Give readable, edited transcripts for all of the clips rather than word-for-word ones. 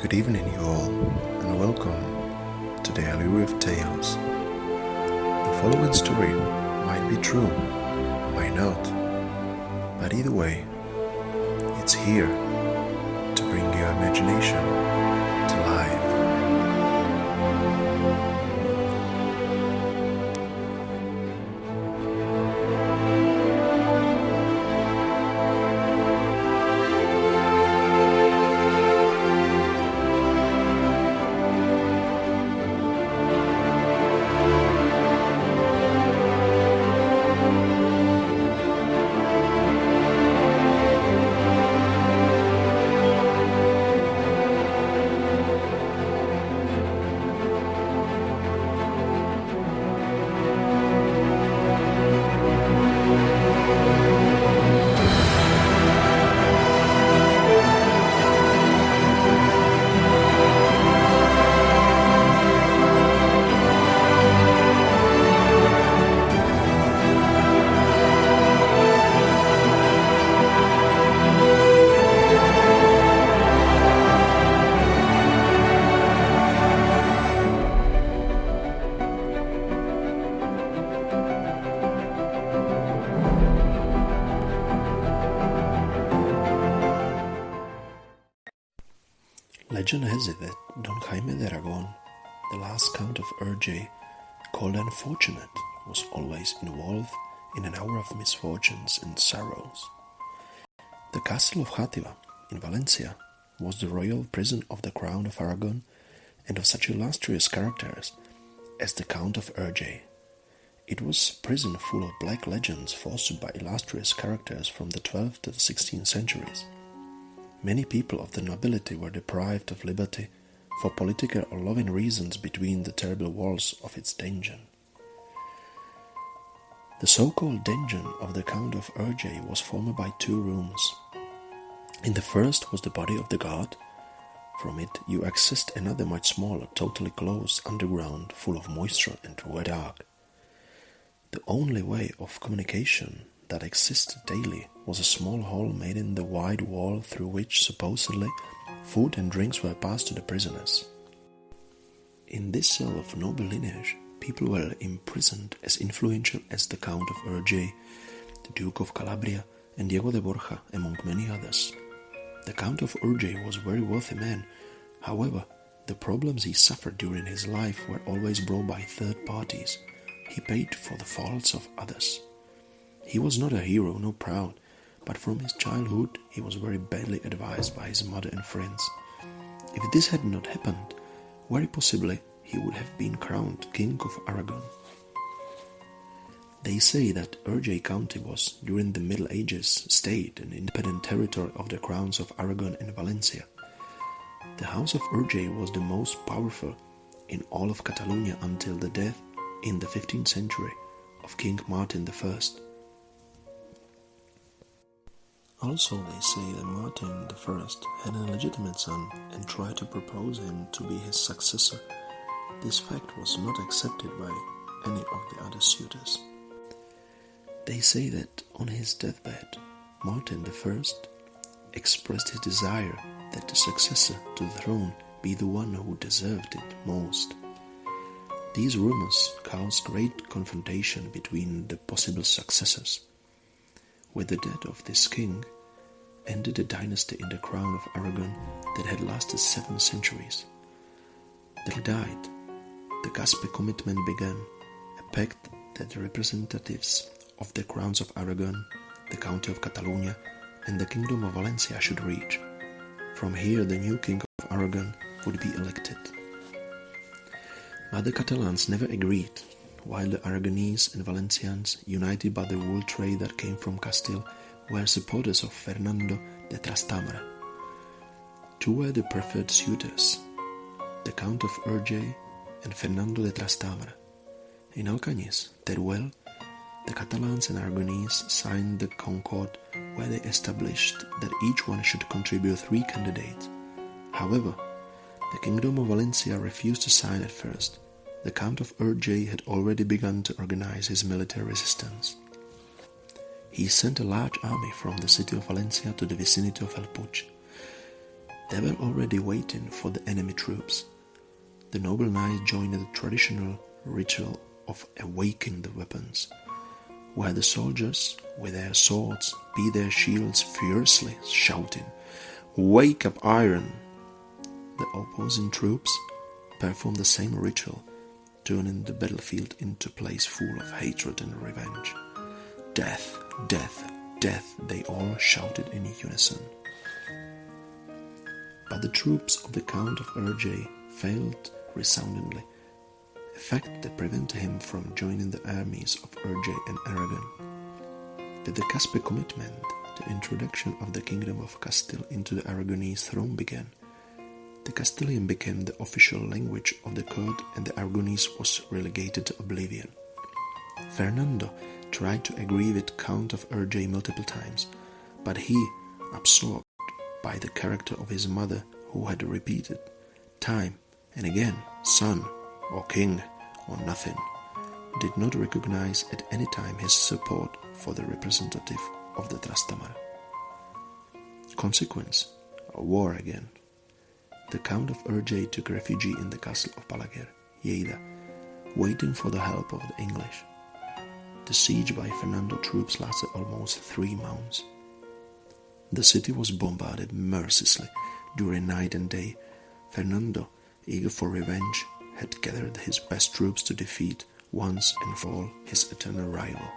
Good evening, you all, and welcome to the Alirif Tales. The following story might be true, or might not, but either way, it's here to bring your imagination to life. Legend has it that Don Jaime de Aragon, the last Count of Urgell, called unfortunate, was always involved in an hour of misfortunes and sorrows. The castle of Játiva, in Valencia, was the royal prison of the Crown of Aragon and of such illustrious characters as the Count of Urgell. It was a prison full of black legends fostered by illustrious characters from the 12th to the 16th centuries. Many people of the nobility were deprived of liberty for political or loving reasons between the terrible walls of its dungeon. The so-called dungeon of the Count of Urgell was formed by two rooms. In the first was the body of the god. From it you accessed another much smaller, totally closed underground full of moisture and dark. The only way of communication that existed daily was a small hall made in the wide wall through which supposedly food and drinks were passed to the prisoners. In this cell of noble lineage, people were imprisoned as influential as the Count of Urgell, the Duke of Calabria, and Diego de Borja, among many others. The Count of Urgell was a very wealthy man. However, the problems he suffered during his life were always brought by third parties. He paid for the faults of others. He was not a hero nor proud, but from his childhood he was very badly advised by his mother and friends. If this had not happened, very possibly he would have been crowned King of Aragon. They say that Urgell County was, during the Middle Ages, state and independent territory of the crowns of Aragon and Valencia. The House of Urgell was the most powerful in all of Catalonia until the death, in the 15th century, of King Martin I. Also, they say that Martin I had an illegitimate son and tried to propose him to be his successor. This fact was not accepted by any of the other suitors. They say that on his deathbed, Martin I expressed his desire that the successor to the throne be the one who deserved it most. These rumors caused great confrontation between the possible successors. With the death of this king, ended a dynasty in the crown of Aragon that had lasted 7 centuries. That he died, the Gaspe commitment began, a pact that the representatives of the crowns of Aragon, the county of Catalonia, and the kingdom of Valencia should reach. From here the new king of Aragon would be elected. But the Catalans never agreed, while the Aragonese and Valencians, united by the wool trade that came from Castile, were supporters of Fernando de Trastámara. Two were the preferred suitors, the Count of Urgell and Fernando de Trastámara. In Alcañiz, Teruel, the Catalans and Aragonese signed the Concord, where they established that each one should contribute 3 candidates. However, the Kingdom of Valencia refused to sign at first. The Count of Urgell had already begun to organize his military resistance. He sent a large army from the city of Valencia to the vicinity of El Puig. They were already waiting for the enemy troops. The noble knights joined the traditional ritual of awaking the weapons, where the soldiers, with their swords, beat their shields fiercely, shouting, "Wake up, iron!" The opposing troops performed the same ritual, turning the battlefield into a place full of hatred and revenge. "Death, death, death," they all shouted in unison. But the troops of the Count of Urgell failed resoundingly, a fact that prevented him from joining the armies of Urgell and Aragon. With the Caspe commitment, the introduction of the Kingdom of Castile into the Aragonese throne began. The Castilian became the official language of the court, and the Aragonese was relegated to oblivion. Fernando tried to agree with Count of Urgell multiple times, but he, absorbed by the character of his mother, who had repeated time and again, son or king or nothing, did not recognize at any time his support for the representative of the Trastamara. Consequence, a war again. The Count of Urgell took refuge in the castle of Balaguer, Lleida, waiting for the help of the English. The siege by Fernando troops lasted almost 3 months. The city was bombarded mercilessly during night and day. Fernando, eager for revenge, had gathered his best troops to defeat once and for all his eternal rival.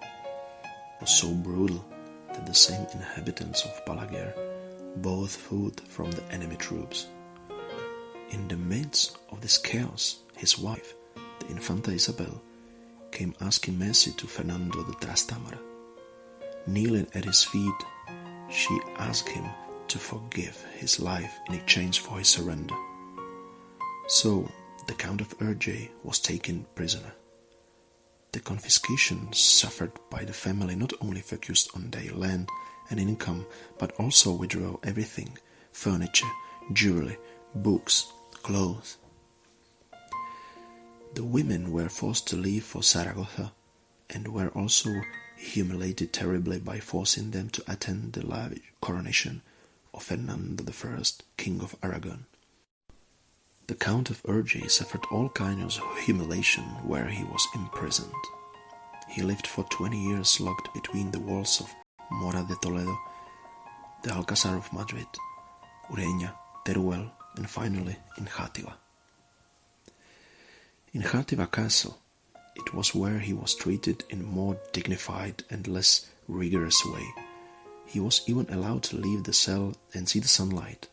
It was so brutal that the same inhabitants of Balaguer bought food from the enemy troops. In the midst of this chaos, his wife, the Infanta Isabel, came asking mercy to Fernando the Trastamara. Kneeling at his feet, she asked him to forgive his life in exchange for his surrender. So, the Count of Urgell was taken prisoner. The confiscation suffered by the family not only focused on their land and income, but also withdrew everything: furniture, jewelry, books, clothes. The women were forced to leave for Zaragoza, and were also humiliated terribly by forcing them to attend the lavish coronation of Fernando I, King of Aragon. The Count of Urgell suffered all kinds of humiliation where he was imprisoned. He lived for 20 years locked between the walls of Mora de Toledo, the Alcázar of Madrid, Ureña, Teruel, and finally in Játiva. In Játiva Castle, it was where he was treated in a more dignified and less rigorous way. He was even allowed to leave the cell and see the sunlight.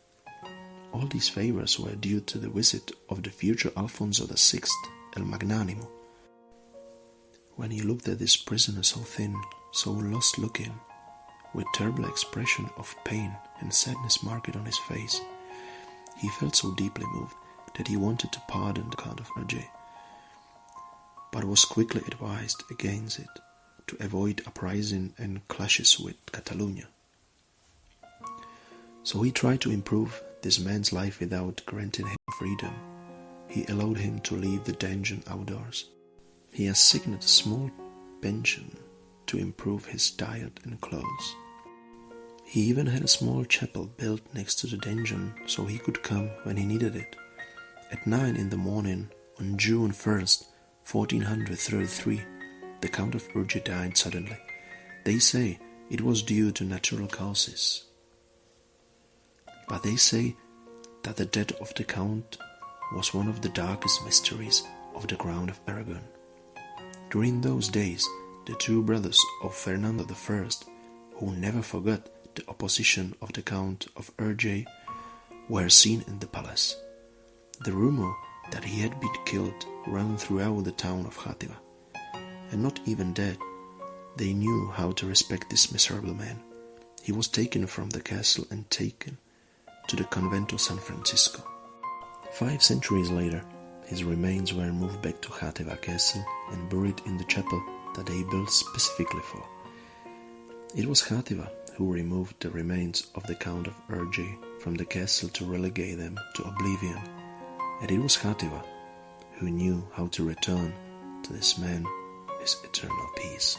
All these favors were due to the visit of the future Alfonso VI, El Magnánimo. When he looked at this prisoner so thin, so lost-looking, with terrible expression of pain and sadness marked on his face, he felt so deeply moved that he wanted to pardon the Count of Urgell, but was quickly advised against it to avoid uprising and clashes with Catalonia. So he tried to improve this man's life without granting him freedom. He allowed him to leave the dungeon outdoors. He assigned a small pension to improve his diet and clothes. He even had a small chapel built next to the dungeon so he could come when he needed it. At 9 in the morning on June 1st, 1433, the Count of Urgell died suddenly. They say it was due to natural causes. But they say that the death of the Count was one of the darkest mysteries of the Crown of Aragon. During those days, the two brothers of Fernando I, who never forgot the opposition of the Count of Urgell, were seen in the palace. The rumor that he had been killed ran throughout the town of Játiva, and not even dead, they knew how to respect this miserable man. He was taken from the castle and taken to the Convento San Francisco. 5 centuries later, his remains were moved back to Játiva Castle and buried in the chapel that they built specifically for. It was Játiva who removed the remains of the Count of Urgell from the castle to relegate them to oblivion, and it was Játiva who knew how to return to this man his eternal peace.